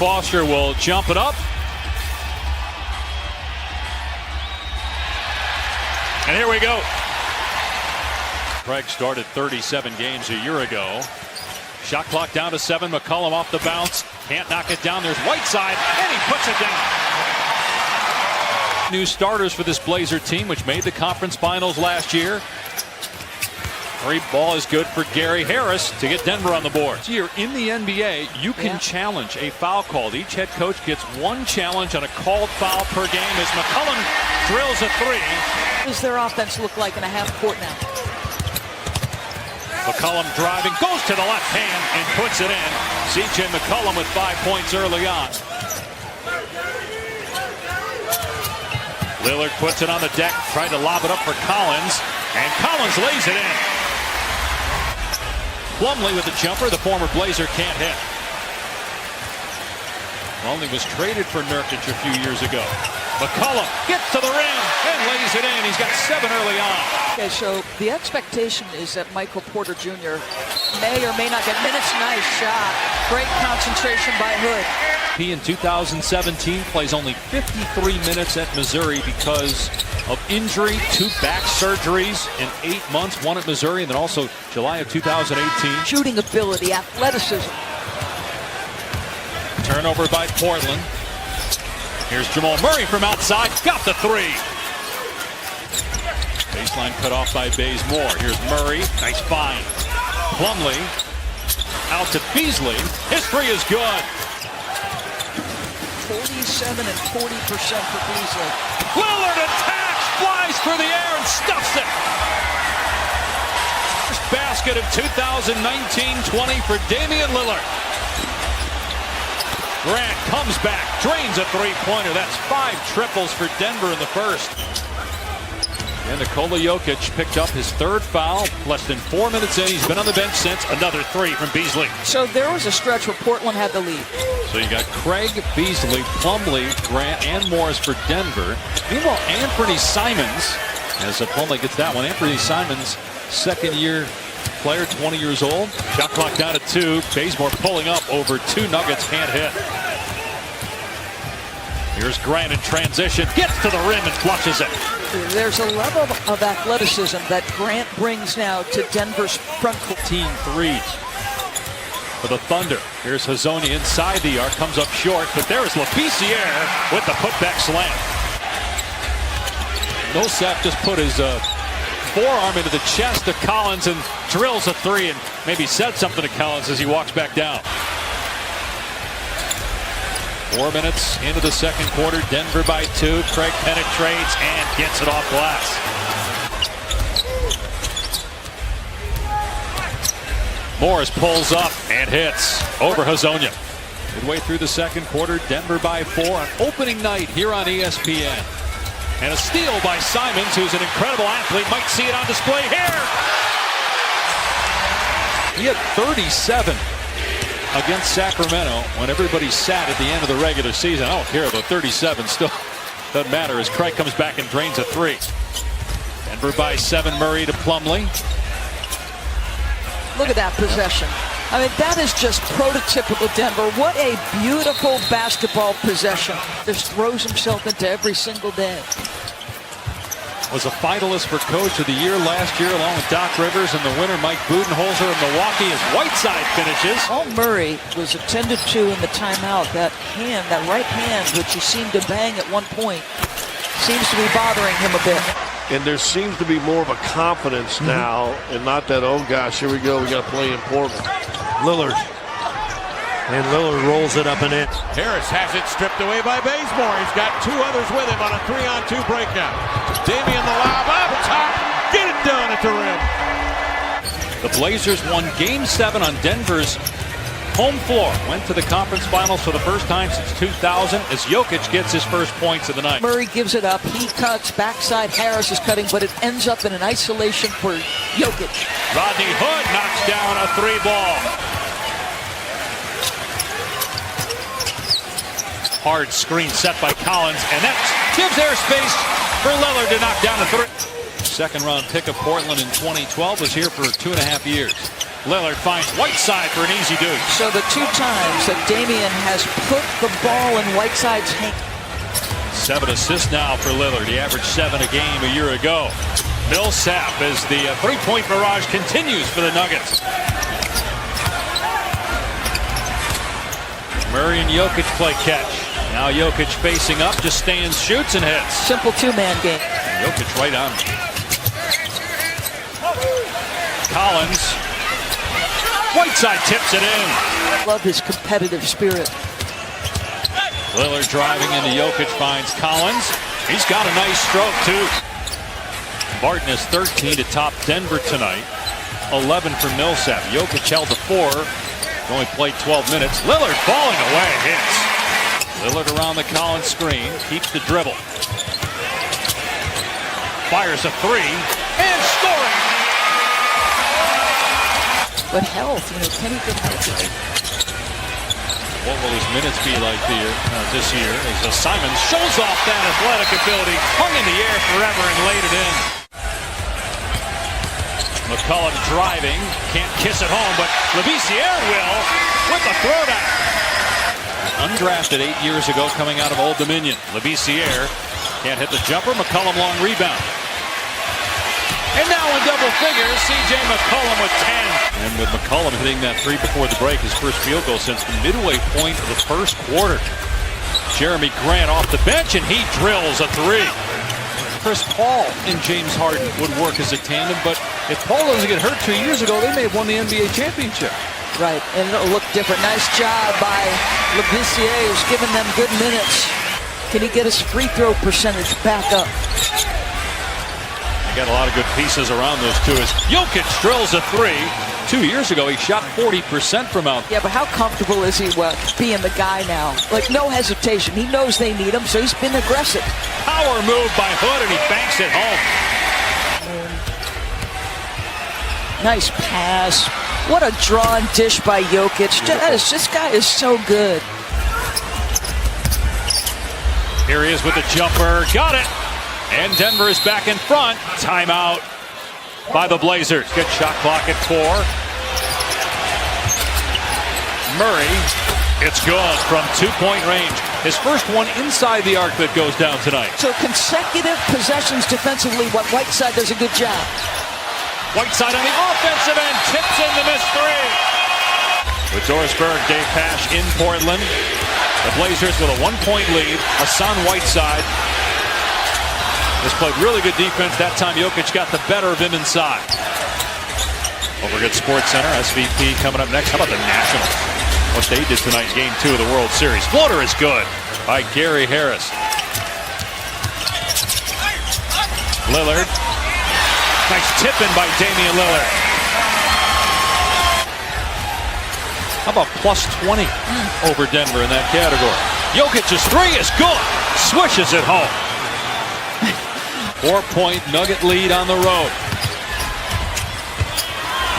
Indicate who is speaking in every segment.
Speaker 1: Foster will jump it up. And here we go. Craig started 37 games a year ago. Shot clock down to 7. McCollum off the bounce. Can't knock it down. There's Whiteside, and he puts it down. New starters for this Blazer team, which made the conference finals last year. Free ball is good for Gary Harris to get Denver on the board. Here in the NBA, you can challenge a foul call. Each head coach gets one challenge on a called foul per game as McCollum drills a three.
Speaker 2: What does their offense look like in a half court now?
Speaker 1: McCollum driving, goes to the left hand and puts it in. C.J. McCollum with 5 points early on. Lillard puts it on the deck, tried to lob it up for Collins, and Collins lays it in. Plumlee with the jumper, the former Blazer can't hit. Plumlee was traded for Nurkic a few years ago. McCollum gets to the rim and lays it in. He's got 7 early on.
Speaker 2: Okay, so the expectation is that Michael Porter Jr. may or may not get minutes. Nice shot. Great concentration by Hood.
Speaker 1: He in 2017 plays only 53 minutes at Missouri because of injury, 2 back surgeries in 8 months, 1 at Missouri, and then also July of 2018.
Speaker 2: Shooting ability, athleticism.
Speaker 1: Turnover by Portland. Here's Jamal Murray from outside, got the 3. Baseline cut off by Bazemore. Here's Murray, nice find. Plumlee out to Beasley. His 3 is good.
Speaker 2: 47 and 40% for Beasley.
Speaker 1: Lillard attacks, flies through the air and stuffs it. First basket of 2019-20 for Damian Lillard. Grant comes back, drains a 3-pointer. That's 5 triples for Denver in the first. And Nikola Jokic picked up his 3rd foul. Less than 4 minutes in. He's been on the bench since. Another 3 from Beasley.
Speaker 2: So there was a stretch where Portland had the lead.
Speaker 1: So you got Craig, Beasley, Plumlee, Grant, and Morris for Denver. Meanwhile, Anthony Simons, as Plumlee gets that one. Anthony Simons, 2nd-year player, 20 years old. Shot clock down at 2. Bazemore pulling up over 2 Nuggets. Can't hit. Here's Grant in transition. Gets to the rim and flushes it.
Speaker 2: There's a level of athleticism that Grant brings now to Denver's front court.
Speaker 1: 15 threes for the Thunder. Here's Hezonja inside the arc. Comes up short, but there is Labissiere with the putback slam. Millsap just put his forearm into the chest of Collins and drills a 3 and maybe said something to Collins as he walks back down. 4 minutes into the second quarter. Denver by 2. Craig penetrates and gets it off glass. Morris pulls up and hits over Hezonja. Midway through the second quarter, Denver by 4 on opening night here on ESPN. And a steal by Simons, who's an incredible athlete. Might see it on display here. He had 37 against Sacramento when everybody sat at the end of the regular season. I don't care, the 37 still doesn't matter as Craig comes back and drains a 3. Denver by 7. Murray to Plumlee.
Speaker 2: Look at that possession. I mean, that is just prototypical Denver. What a beautiful basketball possession. Just throws himself into every single day.
Speaker 1: Was a finalist for Coach of the Year last year along with Doc Rivers, and the winner Mike Budenholzer of Milwaukee as Whiteside finishes.
Speaker 2: All Murray was attended to in the timeout. That hand, that right hand, which he seemed to bang at one point, seems to be bothering him a bit.
Speaker 3: And there seems to be more of a confidence now, and not that, oh gosh, here we go, we got to play in Portland.
Speaker 4: Lillard. And Lillard rolls it up and in.
Speaker 5: Harris has it stripped away by Bazemore. He's got 2 others with him on a 3-on-2 breakout. Damian the lob up top. Get it done at the rim.
Speaker 1: The Blazers won Game 7 on Denver's home floor. Went to the conference finals for the first time since 2000 as Jokic gets his first points of the night.
Speaker 2: Murray gives it up. He cuts. Backside Harris is cutting, but it ends up in an isolation for Jokic.
Speaker 1: Rodney Hood knocks down a 3-ball. Hard screen set by Collins, and that gives airspace for Lillard to knock down a 3. Second round pick of Portland in 2012 was here for 2.5 years. Lillard finds Whiteside for an easy deuce.
Speaker 2: So the 2 times that Damian has put the ball in Whiteside's hand.
Speaker 1: 7 assists now for Lillard. He averaged 7 a game a year ago. Millsap as the three-point barrage continues for the Nuggets. Murray and Jokic play catch. Now Jokic facing up, just stands, shoots, and hits.
Speaker 2: Simple 2-man game.
Speaker 1: Jokic right on. Collins. Whiteside tips it in.
Speaker 2: Love his competitive spirit.
Speaker 1: Lillard driving into Jokic, finds Collins. He's got a nice stroke, too. Barton is 13 to top Denver tonight. 11 for Millsap. Jokic held to 4. Only played 12 minutes. Lillard falling away. Hits. Lillard around the Collins screen. Keeps the dribble. Fires a 3. And scoring!
Speaker 2: But health, can he get healthy?
Speaker 1: What will his minutes be like this year? As Simons shows off that athletic ability, hung in the air forever and laid it in. McCollum driving, can't kiss it home, but Labissiere will with the throwdown. Undrafted 8 years ago coming out of Old Dominion. Labissiere can't hit the jumper, McCollum long rebound. And now in double figures, C.J. McCollum with 10. And with McCollum hitting that 3 before the break, his first field goal since the midway point of the first quarter. Jeremy Grant off the bench, and he drills a 3. Chris Paul and James Harden would work as a tandem, but if Paul doesn't get hurt 2 years ago, they may have won the NBA championship.
Speaker 2: Right, and it'll look different. Nice job by Labissiere, who's giving them good minutes. Can he get his free throw percentage back up?
Speaker 1: Got a lot of good pieces around those two as Jokic drills a 3. 2 years ago, he shot 40% from out.
Speaker 2: Yeah, but how comfortable is he being the guy now? Like, no hesitation. He knows they need him, so he's been aggressive.
Speaker 1: Power move by Hood, and he banks it home.
Speaker 2: Nice pass. What a drawn dish by Jokic. This guy is so good.
Speaker 1: Here he is with the jumper. Got it. And Denver is back in front. Timeout by the Blazers. Good shot clock at 4. Murray, it's good from 2-point range. His first one inside the arc that goes down tonight.
Speaker 2: So consecutive possessions defensively, what Whiteside does a good job.
Speaker 1: Whiteside on the offensive end, tips in the missed 3. With Doris Berg, Dave Pasch in Portland. The Blazers with a 1-point lead. Hassan Whiteside has played really good defense. That time Jokic got the better of him inside. Overgood Sports Center, SVP coming up next. How about the Nationals? What they did tonight in Game 2 of the World Series. Floater is good by Gary Harris. Lillard. Nice tip in by Damian Lillard. How about plus 20 over Denver in that category? Jokic's 3 is good. Swishes it home. 4-point Nugget lead on the road.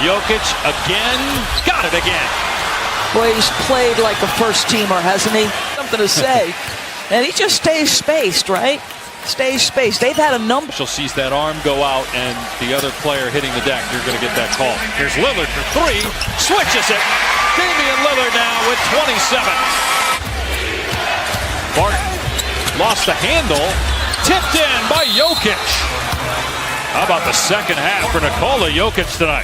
Speaker 1: Jokic again. Got it again.
Speaker 2: Boy, he's played like a first-teamer, hasn't he? Something to say. And he just stays spaced, right? Stays spaced. They've had a number.
Speaker 1: She'll sees that arm go out and the other player hitting the deck. You're going to get that call. Here's Lillard for 3. Switches it. Damian Lillard now with 27. Barton lost the handle. Tipped in by Jokic. How about the second half for Nikola Jokic tonight?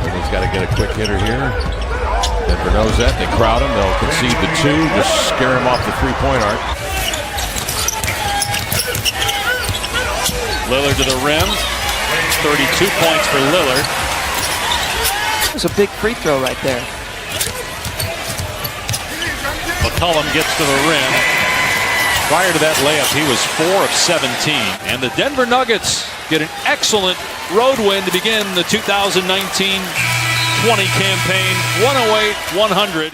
Speaker 5: He's got to get a quick hitter here. Denver knows that. They crowd him. They'll concede the 2. Just scare him off the 3-point arc.
Speaker 1: Lillard to the rim. 32 points for Lillard.
Speaker 2: It was a big free throw right there.
Speaker 1: McCollum gets to the rim. Prior to that layup, he was 4 of 17. And the Denver Nuggets get an excellent road win to begin the 2019-20 campaign. 108-100.